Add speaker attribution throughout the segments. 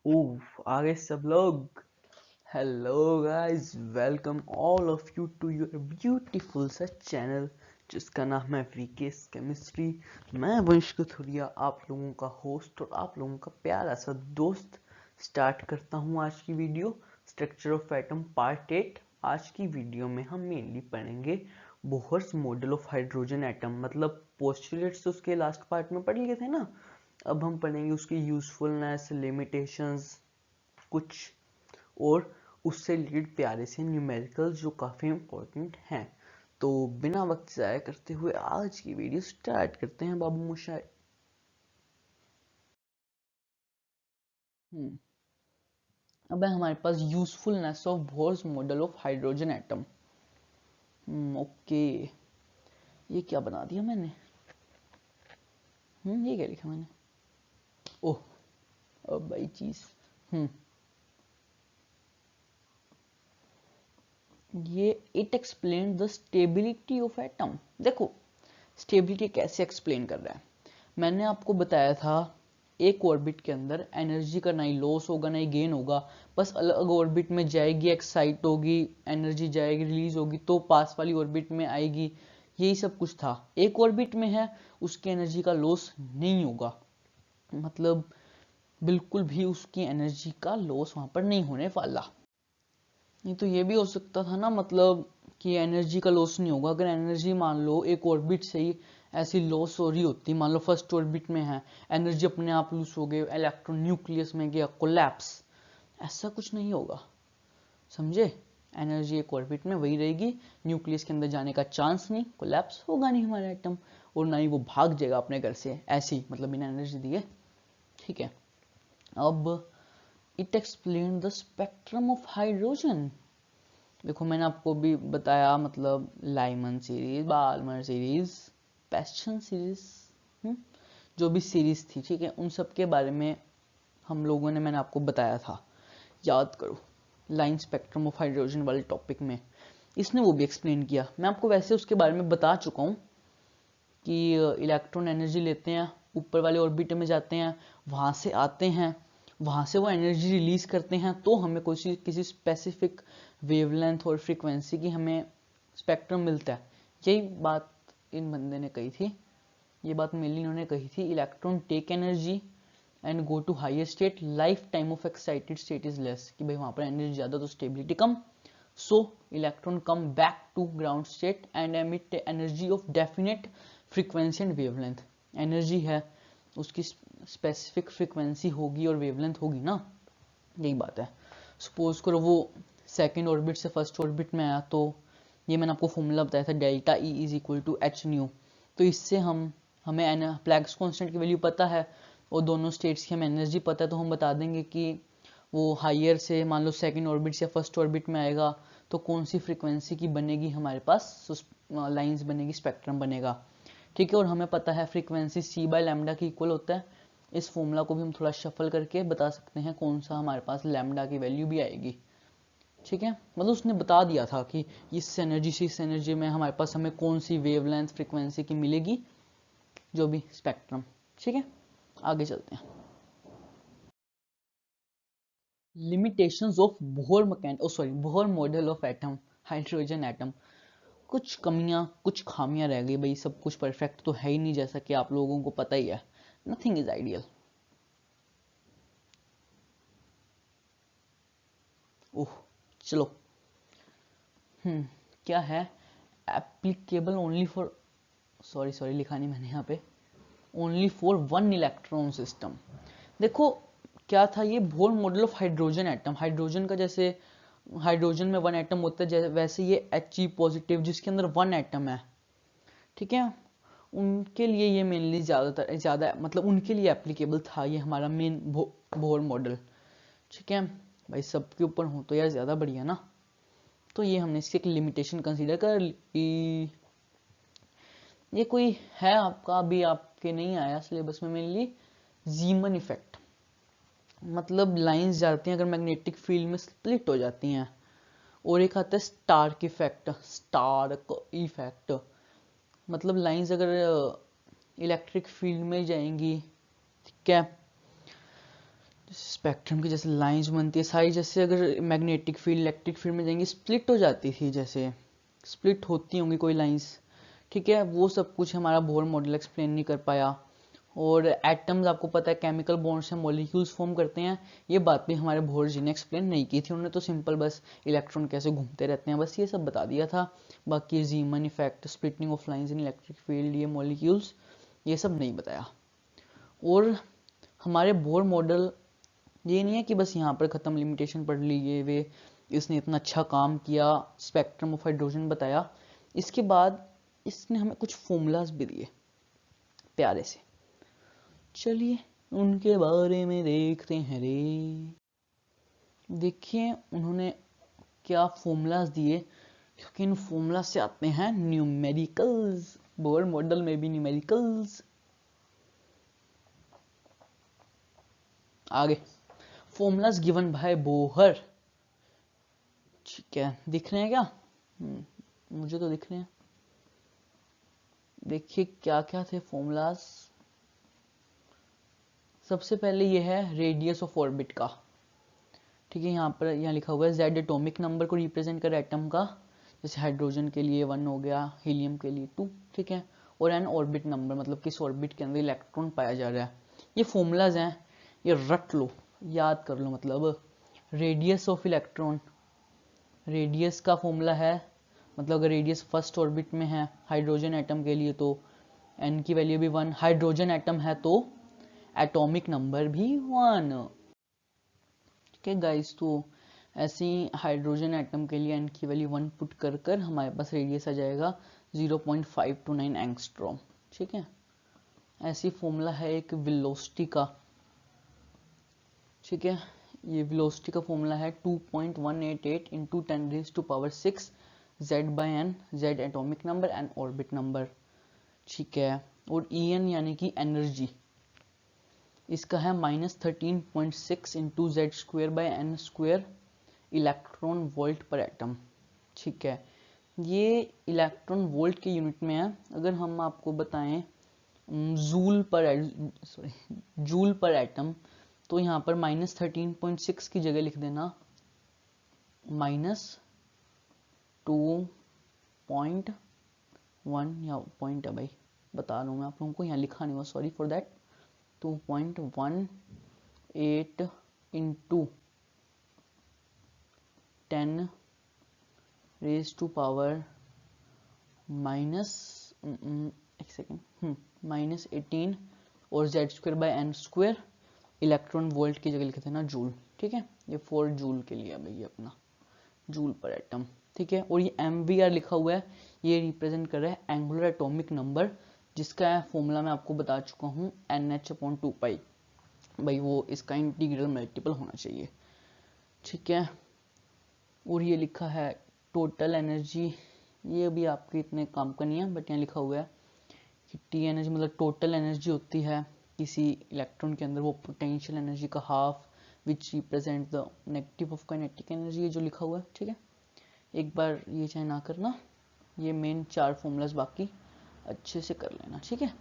Speaker 1: आगे सब लोग। Hello guys, welcome all of you to your beautiful सा चैनल जिसका नाम है वीकेस केमिस्ट्री। मैं वंश कथुरिया, आप लोगों का होस्ट और आप लोगों का प्यारा सा दोस्त। स्टार्ट करता हूँ आज की video, structure of atom part 8। आज की वीडियो में हम मेनली पढ़ेंगे Bohr's model of hydrogen atom. मतलब पोस्टुलेट्स तो उसके लास्ट पार्ट में पढ़ लिए थे ना, अब हम पढ़ेंगे उसकी यूजफुलनेस, लिमिटेशंस कुछ, और उससे रिलेटेड प्यारे से न्यूमेरिकल्स जो काफ़ी इंपॉर्टेंट हैं। तो बिना वक्त ज़ाया करते हुए आज की वीडियो स्टार्ट करते हैं बाबू मोशाय। अब है हमारे पास usefulness of Bohr's model of hydrogen atom. Okay, ये क्या बना दिया मैंने? ये क्या लिखा मैंने? ओह, अब भाई चीज। ये it explain the stability of atom. देखो, स्टेबिलिटी कैसे एक्सप्लेन कर रहा है। मैंने आपको बताया था एक ऑर्बिट के अंदर एनर्जी का ना ही लॉस होगा ना ही गेन होगा, बस अलग ऑर्बिट में जाएगी, एक्साइट होगी, एनर्जी जाएगी, रिलीज होगी तो पास वाली ऑर्बिट में आएगी। यही सब कुछ था। एक ऑर्बिट में है, उसकी एनर्जी का लॉस नहीं होगा, मतलब बिल्कुल भी उसकी एनर्जी का लॉस वहां पर नहीं होने वाला। नहीं तो ये भी हो सकता था ना, मतलब कि एनर्जी का लॉस नहीं होगा। अगर एनर्जी मान लो एक ऑर्बिट से ही ऐसी लॉस हो रही होती, मान लो फर्स्ट ऑर्बिट में है, एनर्जी अपने आप लूज हो गई, इलेक्ट्रॉन न्यूक्लियस में गया, कोलैप्स, ऐसा कुछ नहीं होगा, समझे। एनर्जी एक ऑर्बिट में वही रहेगी, न्यूक्लियस के अंदर जाने का चांस नहीं, कोलैप्स होगा नहीं हमारा एटम, और ना ही वो भाग जाएगा अपने घर से ऐसी, मतलब बिना एनर्जी दिए। ठीक है, अब it explain the spectrum of hydrogen. देखो, मैंने आपको भी बताया, मतलब Lyman series, Balmer series, Paschen series, जो भी सीरीज थी, ठीक है, उन सब के बारे में हम लोगों ने, मैंने आपको बताया था, याद करो। लाइन स्पेक्ट्रम ऑफ हाइड्रोजन वाले टॉपिक में इसने वो भी एक्सप्लेन किया। मैं आपको वैसे उसके बारे में बता चुका हूँ कि इलेक्ट्रॉन एनर्जी लेते हैं, ऊपर वाले ऑर्बिट में जाते हैं, वहाँ से आते हैं, वहाँ से वो एनर्जी रिलीज करते हैं, तो हमें कोई किसी स्पेसिफिक वेवलेंथ और फ्रीक्वेंसी की हमें स्पेक्ट्रम मिलता है। यही बात इन बंदे ने कही थी, ये बात मेनली इन्होंने कही थी। Electron take energy and go to higher state, life time of excited state is less, कि भाई वहाँ पर एनर्जी ज़्यादा तो स्टेबिलिटी कम, so electron come back to ground state and emit energy of definite frequency and wavelength। Energy है, उसकी specific frequency होगी और वेवलेंथ होगी ना, यही बात है। सपोज करो वो सेकेंड ऑर्बिट से फर्स्ट ऑर्बिट में आया, तो ये मैंने आपको फॉर्मूला बताया था, delta E is equal to h nu. तो इससे हमें प्लैंक्स कांस्टेंट की वैल्यू पता है और दोनों स्टेट्स की हमें एनर्जी पता है, तो हम बता देंगे कि वो हायर से, मान लो सेकंड ऑर्बिट से फर्स्ट ऑर्बिट में आएगा, तो कौन सी फ्रीक्वेंसी की बनेगी हमारे पास लाइंस बनेगी, स्पेक्ट्रम बनेगा। ठीक है, और हमें पता है फ्रीक्वेंसी सी बाय लैम्डा की इक्वल होता है। इस फॉर्मूला को भी हम थोड़ा शफल करके बता सकते हैं कौन सा हमारे पास लैम्डा की वैल्यू भी आएगी। ठीक है, मतलब उसने बता दिया था कि इस एनर्जी से इस एनर्जी में हमारे पास हमें कौन सी वेवलेंथ फ्रीक्वेंसी की मिलेगी, जो भी स्पेक्ट्रम। ठीक है, आगे चलते हैं। Limitations of Bohr model of atom, hydrogen atom. कुछ कमियां, कुछ खामियां रह गई भाई, सब कुछ परफेक्ट तो है ही नहीं, जैसा कि आप लोगों को पता ही है, नथिंग इज आइडियल। ओह, चलो, क्या है, applicable only for, sorry sorry लिखा नहीं मैंने यहाँ पे, only for one electron system. देखो, क्या था ये Bohr model of hydrogen atom. Hydrogen का जैसे हाइड्रोजन में वन एटम होता है, वैसे ये He पॉजिटिव जिसके अंदर वन एटम है, ठीक है, उनके लिए ये मेनली ज़्यादा मतलब उनके लिए एप्लीकेबल था ये हमारा मेन बोहर मॉडल। ठीक है भाई, सबके ऊपर हो तो यार ज़्यादा बढ़िया ना, तो ये हमने इसकी एक लिमिटेशन कंसीडर कर ली। ये कोई है आपका, अभी आपके नहीं आया सिलेबस में, मेनली जीमन इफेक्ट। मतलब लाइंस जाती हैं अगर मैग्नेटिक फील्ड में स्प्लिट हो जाती हैं, और एक आता है स्टार्क इफेक्ट। स्टार्क इफेक्ट मतलब लाइंस अगर इलेक्ट्रिक फील्ड में जाएंगी, ठीक है, स्पेक्ट्रम की जैसे लाइंस बनती है सारी, जैसे अगर मैग्नेटिक फील्ड इलेक्ट्रिक फील्ड में जाएंगी स्प्लिट हो जाती थी, जैसे स्प्लिट होती होंगी कोई लाइंस, ठीक है। वो सब कुछ हमारा बोर मॉडल एक्सप्लेन नहीं कर पाया। और एटम्स आपको पता है केमिकल बॉन्ड से मॉलिक्यूल्स फॉर्म करते हैं, ये बात भी हमारे बोर जी ने एक्सप्लेन नहीं की थी। उन्होंने तो सिंपल बस इलेक्ट्रॉन कैसे घूमते रहते हैं बस ये सब बता दिया था। बाकी जीमन effect, splitting of lines in electric field, ये मॉलिक्यूल्स, ये सब नहीं बताया। और हमारे बोर मॉडल ये नहीं है कि बस यहाँ पर ख़त्म, लिमिटेशन पढ़ ली ये वे, इसने इतना अच्छा काम किया, स्पेक्ट्रम ऑफ हाइड्रोजन बताया। इसके बाद इसने हमें कुछ फॉर्मूलाज भी दिए प्यारे से, चलिए उनके बारे में देखते हैं रे। देखिए उन्होंने क्या फॉर्मूलाज दिए, क्योंकि इन फॉर्मूला से आते हैं न्यूमेरिकल्स, बोर मॉडल में भी न्यूमेरिकल्स। आगे फॉर्मूलाज गिवन बाय बोहर, ठीक है, दिख रहे हैं क्या? मुझे तो दिख रहे हैं। देखिए क्या क्या थे फॉर्मूलाज। सबसे पहले ये है रेडियस ऑफ ऑर्बिट का, ठीक है। यहाँ लिखा हुआ है जेड एटॉमिक नंबर को रिप्रेजेंट कर एटम का, जैसे हाइड्रोजन के लिए 1 हो गया, हीलियम के लिए 2, ठीक है। और एन ऑर्बिट नंबर, मतलब किस ऑर्बिट के अंदर इलेक्ट्रॉन पाया जा रहा है। ये फॉर्मूलाज हैं, ये रट लो, याद कर लो। मतलब रेडियस ऑफ इलेक्ट्रॉन, रेडियस का फॉर्मूला है, मतलब अगर रेडियस फर्स्ट ऑर्बिट में है हाइड्रोजन एटम के लिए तो एन की वैल्यू भी 1, हाइड्रोजन एटम है तो एटॉमिक नंबर भी 1, ठीक है गाइस। तो ऐसे ही हाइड्रोजन एटम के लिए एन की वैल्यू 1 पुट कर कर हमारे पास रेडियस आ जाएगा 0.529 एंगस्ट्रॉम, ठीक है। ऐसी फॉर्मूला है एक वेलोसिटी का, ठीक है। ये वेलोसिटी का फॉर्मूला है 2.188 into 10⁻⁶ z/n, z atomic number, N orbit number, ठीक है। और En यानी कि एनर्जी, इसका है -13.6 इंटू Z²/n² इलेक्ट्रॉन वोल्ट पर एटम, ठीक है। ये इलेक्ट्रॉन वोल्ट के यूनिट में है। अगर हम आपको बताएं जूल पर एटम, तो यहाँ पर -13.6 की जगह लिख देना -2.1, या पॉइंट है भाई, बता रहा हूँ मैं आप लोगों को, यहाँ लिखा नहीं हुआ, सॉरी फॉर दैट। 2.18 इंटू 10⁻⁻, -18 और Z²/n² इलेक्ट्रॉन वोल्ट की जगह लिखे थे ना जूल, ठीक है। ये 4 जूल के लिए है भाई अपना, जूल पर एटम, ठीक है। और ये MVR लिखा हुआ है, ये रिप्रेजेंट कर रहा है एंगुलर एटॉमिक नंबर, जिसका फॉर्मूला मैं आपको बता चुका हूँ NH/2π, भाई वो इसका इंटीग्रल मल्टीपल होना चाहिए, ठीक है। और ये लिखा है टोटल एनर्जी, ये भी आपके इतने काम का नहीं है, बट यहाँ लिखा हुआ है कि टी एनर्जी मतलब टोटल एनर्जी होती है किसी इलेक्ट्रॉन के अंदर, वो पोटेंशियल एनर्जी का half which represent the negative of kinetic energy, ये जो लिखा हुआ है, ठीक है। एक बार ये चाहे ना करना, ये मेन 4 फॉर्मूलाज बाकी अच्छे से कर लेना, ठीक है।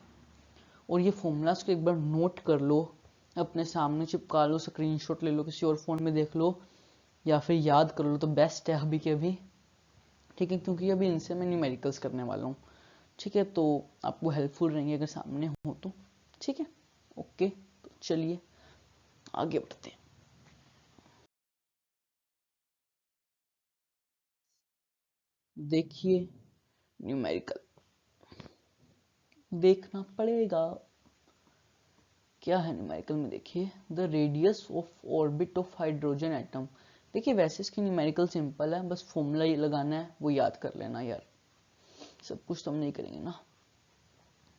Speaker 1: और ये फॉर्मूलाज को एक बार नोट कर लो, अपने सामने चिपका लो, स्क्रीनशॉट ले लो, किसी और फोन में देख लो, या फिर याद कर लो तो बेस्ट है अभी के अभी, ठीक है। क्योंकि अभी इनसे मैं न्यूमेरिकल्स करने वाला हूँ, ठीक है। तो आपको हेल्पफुल रहेंगे अगर सामने हो तो, ठीक है। ओके, तो चलिए आगे बढ़ते हैं। देखिए न्यूमेरिकल देखना पड़ेगा क्या है न्यूमेरिकल में। देखिए the radius of orbit of hydrogen atom, देखिए वैसे इसकी न्यूमेरिकल सिंपल है, बस फॉर्मूला ये लगाना है, वो याद कर लेना यार, सब कुछ तो हम नहीं करेंगे ना।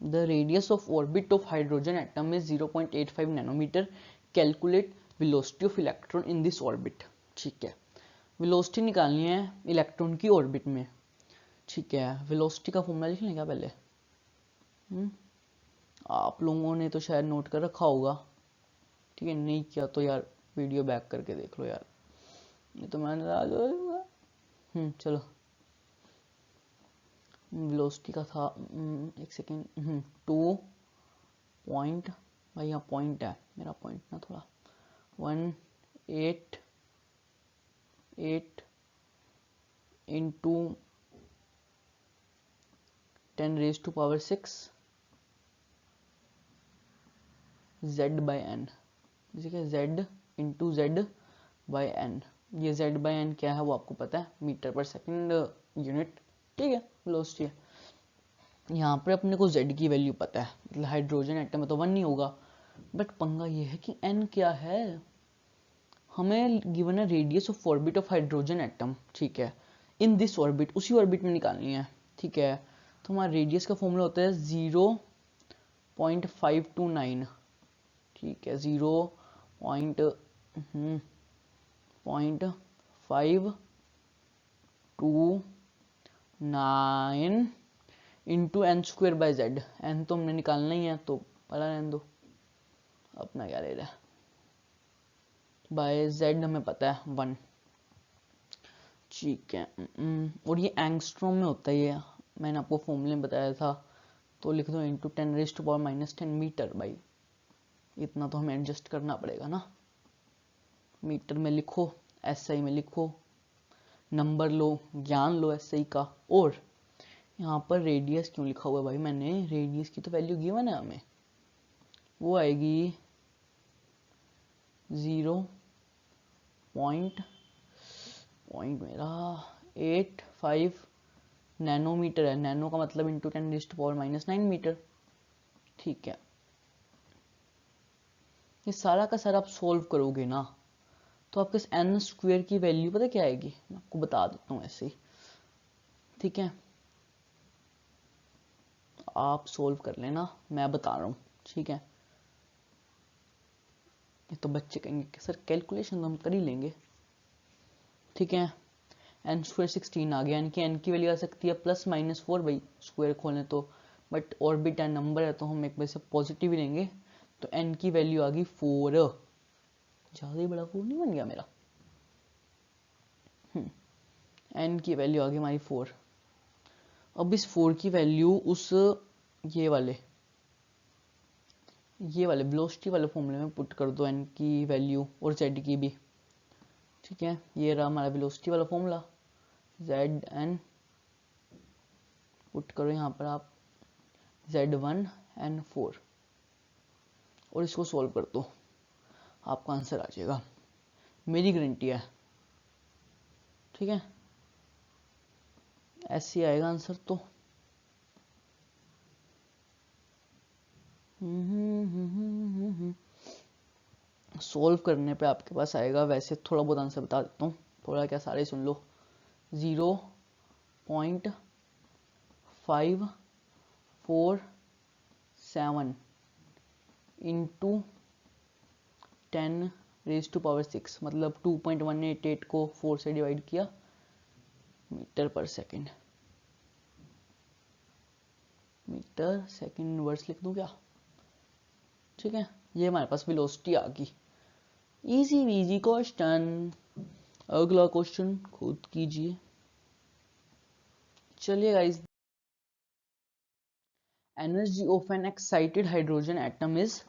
Speaker 1: The radius of orbit of hydrogen atom is 0.85 nanometre, calculate velocity of electron in this orbit, ठीक है। वेलोसिटी निकालनी है इलेक्ट्रॉन की ऑर्बिट में, ठीक है। वेलोसिटी का फॉर्मूला लिख लें क्या पहले? आप लोगों ने तो शायद नोट कर रखा होगा, ठीक है। नहीं किया तो यार वीडियो बैक करके देख लो यार, नहीं तो मैं नाराज हो जाऊंगा। चलो वेलोसिटी का था, एक सेकेंड, 2 पॉइंट, भाई यहाँ पॉइंट है, मेरा पॉइंट ना थोड़ा 188 इंटू 10⁻⁶ z/n, ठीक है, z इंटू z/n। ये z/n क्या है वो आपको पता है, मीटर पर सेकंड यूनिट, ठीक है, वेलोसिटी है। यहाँ पर अपने को z की वैल्यू पता है, मतलब हाइड्रोजन एटम में तो 1 नहीं होगा, बट पंगा ये है कि n क्या है। हमें गिवन है radius of orbit of hydrogen atom, ठीक है, इन दिस ऑर्बिट, उसी ऑर्बिट में निकालनी है, ठीक है। तो हमारा रेडियस का फॉर्मूला होता है 0.529, ठीक है, 0.529 इंटू n²/z। n तो हमने निकालना ही है, तो पता रहने दो, अपना क्या ले रहा है, बाय z हमें पता है 1, ठीक है। और ये एंगस्ट्रॉम में होता है, ये मैंने आपको फॉर्मूले में बताया था, तो लिख दो इंटू 10⁻⁻10 मीटर बाई, इतना तो हमें एडजस्ट करना पड़ेगा ना, मीटर में लिखो, SI में लिखो, नंबर लो, ज्ञान लो SI का। और यहाँ पर रेडियस क्यों लिखा हुआ है भाई, मैंने रेडियस की तो वैल्यू गिवन है हमें, वो आएगी 0.85 नैनोमीटर है, नैनो का मतलब इंटू 10⁻⁻9 मीटर, ठीक है। ये सारा का सारा आप सोल्व करोगे ना, तो आपके n² की वैल्यू पता क्या आएगी, मैं आपको बता देता हूँ ऐसे ही, ठीक है, आप सोल्व कर लेना, मैं बता रहा हूँ, ठीक है। ये तो बच्चे कहेंगे कि सर कैलकुलेशन तो हम कर ही लेंगे, ठीक है। n² 16 आ गया, यानी कि n की वैल्यू आ सकती है +-4 भाई, स्क्वायर खोलें तो, बट ऑर्बिट एंड नंबर है तो हम एक बार से पॉजिटिव ही लेंगे, तो n की वैल्यू आ गई 4, ज़्यादा ही बड़ा 4 नहीं बन गया मेरा, n की वैल्यू आ गई हमारी 4। अब इस 4 की वैल्यू उस ये वाले वेलोसिटी वाले फॉर्मूले में पुट कर दो, n की वैल्यू और z की भी, ठीक है। ये रहा हमारा वेलोसिटी वाला फॉर्मूला, Zn पुट करो यहाँ पर आप Z1 n4, और इसको सोल्व कर दो, आपका आंसर आ जाएगा, मेरी गारंटी है, ठीक है, ऐसे आएगा आंसर। तो सोल्व करने पे आपके पास आएगा, वैसे थोड़ा बहुत आंसर बता देता हूँ, थोड़ा क्या सारे सुन लो, 0.547 इंटू 10⁻⁶, मतलब 2.188 को 4 से डिवाइड किया, मीटर पर सेकंड, मीटर सेकंड इनवर्स लिख दूं क्या, ठीक है। ये हमारे पास वेलोसिटी आ गई, इजी वीजी क्वेश्चन। अगला क्वेश्चन खुद कीजिए, चलिए guys. Energy of N excited hydrogen atom is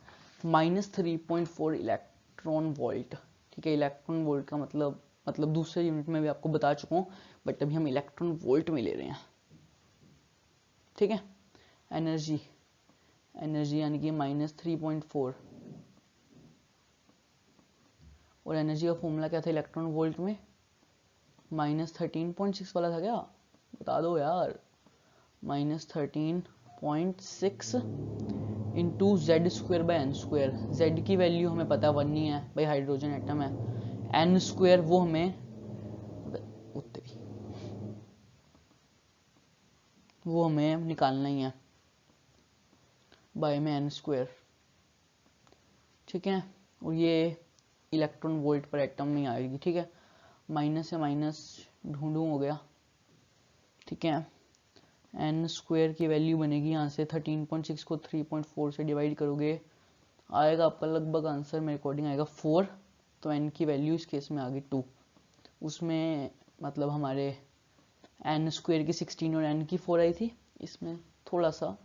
Speaker 1: -3.4 electron volt, ठीक है। इलेक्ट्रॉन वोल्ट का मतलब दूसरे यूनिट में भी आपको बता चुका हूँ, बट अभी हम इलेक्ट्रॉन वोल्ट में ले रहे हैं, ठीक है। एनर्जी यानी कि -3.4, और एनर्जी का फॉर्मूला क्या था इलेक्ट्रॉन वोल्ट में, -13.6 वाला था क्या, बता दो यार, -13.6 इंटू Z²/n², Z की वैल्यू हमें पता 1 नहीं है भाई, हाइड्रोजन एटम है, n² वो हमें निकालना ही है, बाय में n², ठीक है। और ये इलेक्ट्रॉन वोल्ट पर एटम में आएगी, ठीक है। माइनस से माइनस ढूंढूं हो गया, ठीक है। n² की वैल्यू बनेगी यहाँ से 13.6 को 3.4 से डिवाइड करोगे, आएगा आपका लगभग आंसर मेरे अकॉर्डिंग आएगा 4, तो n की वैल्यू इस केस में आ गई 2, उसमें मतलब हमारे n² की 16 और n की 4 आई थी, इसमें थोड़ा सा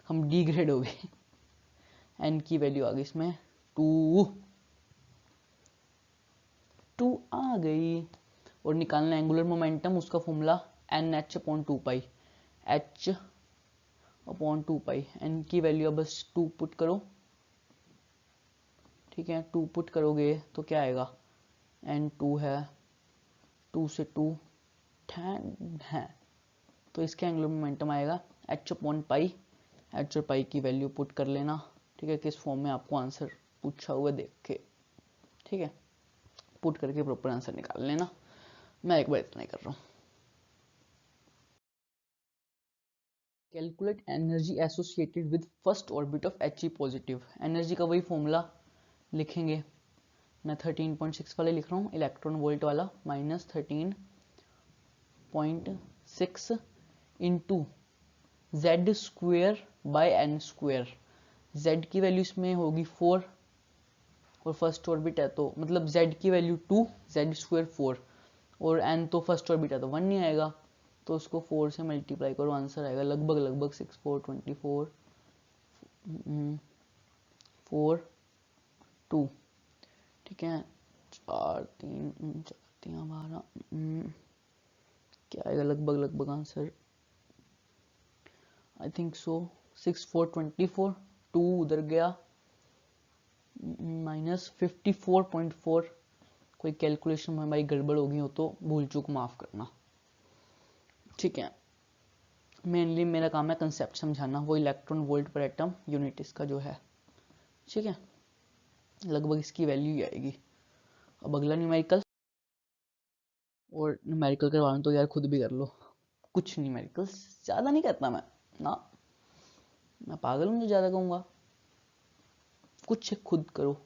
Speaker 1: हम डिग्रेड हो गए, n की वैल्यू आ गई इसमें 2, टू आ गई। और निकालना एंगुलर मोमेंटम, उसका फॉर्मूला NH/2 H/2 एन की वैल्यू बस 2 पुट करो, ठीक है। 2 पुट करोगे तो क्या आएगा, N2 है, 2 से 2 10 है, तो इसका एंगुलर मोमेंटम आएगा H/π। H और पाई की वैल्यू पुट कर लेना, ठीक है। किस फॉर्म में आपको आंसर पूछा हुआ देख के, ठीक है, पुट करके प्रॉपर आंसर निकाल लेना। मैं एक बार इतना ही कर रहा हूँ। Calculate energy associated with first orbit of He positive. Energy का वही फॉर्मूला लिखेंगे, मैं 13.6 वाले लिख रहा हूँ, इलेक्ट्रॉन वोल्ट वाला, -13.6 into Z square by N square. Z की वैल्यू इसमें होगी 4 और फर्स्ट ऑर्बिट है तो मतलब Z की वैल्यू 2, Z स्क्वेयर 4 और N तो फर्स्ट ऑर्बिट है तो 1 नहीं आएगा, तो उसको 4 से मल्टीप्लाई करो, आंसर आएगा लगभग 6 4 24 4 2, ठीक है। 4 3 12 क्या आएगा लगभग आंसर, आई थिंक सो 6 4 24, 2 उधर गया, -54.4। कोई कैलकुलेशन में हमारी गड़बड़ होगी हो तो भूल चूक माफ करना, ठीक है। मेनली मेरा काम है कंसेप्ट समझाना, वो इलेक्ट्रॉन वोल्ट पर एटम यूनिट इसका जो है, ठीक है। लगभग इसकी वैल्यू ही आएगी। अब अगला न्यूमेरिकल, और न्यूमेरिकल करवाना तो यार खुद भी कर लो, कुछ न्यूमेरिकल ज़्यादा नहीं करता मैं ना, मैं पागल हूँ जो ज़्यादा कहूँगा, कुछ खुद करो,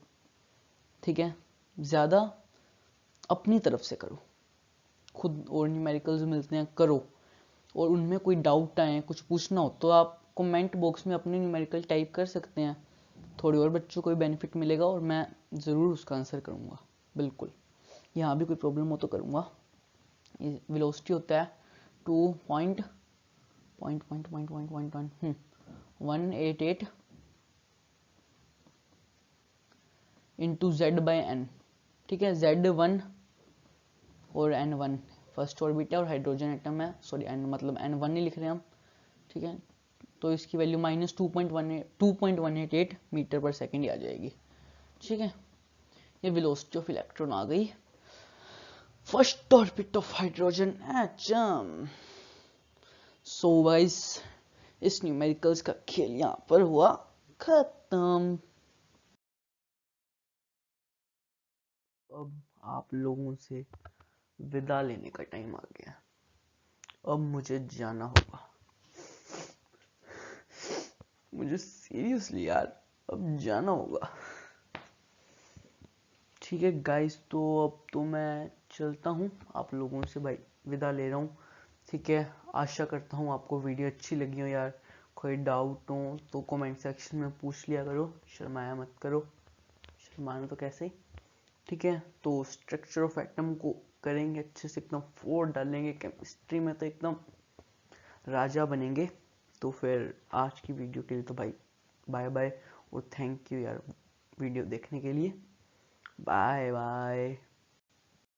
Speaker 1: ठीक है। ज़्यादा अपनी तरफ से करो खुद, और न्यूमेरिकल्स मिलते हैं करो, और उनमें कोई डाउट आए, कुछ पूछना हो तो आप कमेंट बॉक्स में अपने न्यूमेरिकल टाइप कर सकते हैं, थोड़ी और बच्चों को भी बेनिफिट मिलेगा और मैं ज़रूर उसका आंसर करूँगा, बिल्कुल। यहाँ भी कोई प्रॉब्लम हो तो करूँगा। वेलोसिटी होता है 188 इंटू Z बाई एन, ठीक है। Z1 और N1 फर्स्ट ऑर्बिट है और हाइड्रोजन एटम है, सॉरी N मतलब N1 नहीं लिख रहे हम, ठीक है। तो इसकी वैल्यू -2.188 मीटर पर सेकेंड ही आ जाएगी, ठीक है। ये वेलोसिटी ऑफ इलेक्ट्रॉन आ गई, first orbit of hydrogen atom. So guys, इस न्यूमेरिकल्स का खेल यहाँ पर हुआ खत्म। अब आप लोगों से विदा लेने का टाइम आ गया, अब मुझे जाना होगा, मुझे सीरियसली यार अब जाना होगा, ठीक है गाइस। तो अब तो मैं चलता हूँ, आप लोगों से भाई विदा ले रहा हूँ, ठीक है। आशा करता हूँ आपको वीडियो अच्छी लगी हो यार, कोई डाउट हो तो कमेंट सेक्शन में पूछ लिया करो, शर्माया मत करो, शर्माना तो कैसे ही, ठीक है। तो स्ट्रक्चर ऑफ एटम को करेंगे अच्छे से, एकदम 4 डालेंगे, केमिस्ट्री में तो एकदम राजा बनेंगे। तो फिर आज की वीडियो के लिए तो भाई बाय बाय, और थैंक यू यार वीडियो देखने के लिए, बाय बाय।